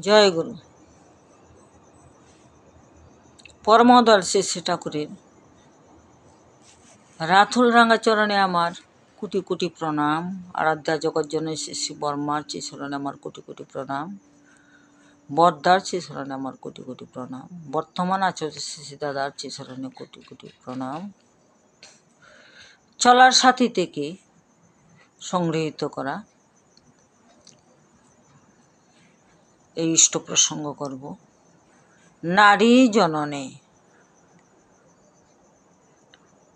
জয় গুরু। পরমদল শ্রী ঠাকুরের রাথুল রাঙ্গাচরণে আমার কোটি কোটি প্রণাম। আরাধ্যা জগৎজননী শ্রী বর্মার চরণে আমার কোটি কোটি প্রণাম। বরদার চরণে আমার কোটি কোটি প্রণাম। বর্তমান আচার্য শ্রী দাদার চরণে কোটি কোটি প্রণাম। চলার সাথী থেকে সংগৃহীত করা এই ইষ্ট প্রসঙ্গ করব। নারী জননে।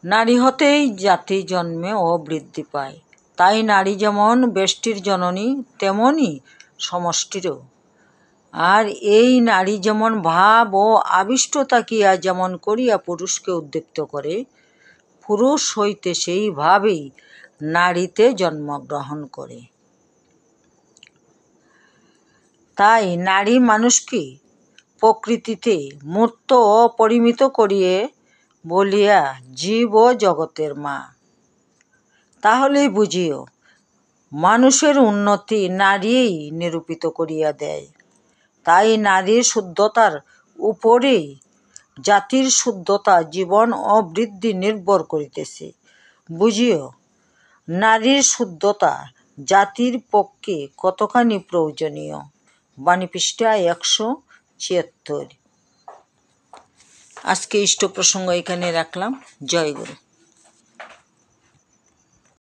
নারী হতেই জাতি জন্মে ও বৃদ্ধি পায়। তাই নারী যেমন ব্যষ্টির জননী তেমনি সমষ্টিরও। আর এই নারী যেমন ভাব ও আবিষ্ট তাকিয়া যেমন করিয়া পুরুষকে উদ্দীপ্ত করে, পুরুষ হইতে সেইভাবেই নারীতে জন্মগ্রহণ করে। তাই নারী মানুষকে প্রকৃতিতে মূর্ত ও পরিমিত করিয়ে বলিয়া জীব ও জগতের মা। তাহলেই বুঝিও মানুষের উন্নতি নারীই নিরূপিত করিয়া দেয়। তাই নারীর শুদ্ধতার উপরেই জাতির শুদ্ধতা জীবন ও বৃদ্ধি নির্ভর করিতেছে। বুঝিও নারীর শুদ্ধতা জাতির পক্ষে কতখানি প্রয়োজনীয়। বাণী পৃষ্ঠা 176। আজকে ইষ্ট প্রসঙ্গ এখানে রাখলাম। জয় গুরু।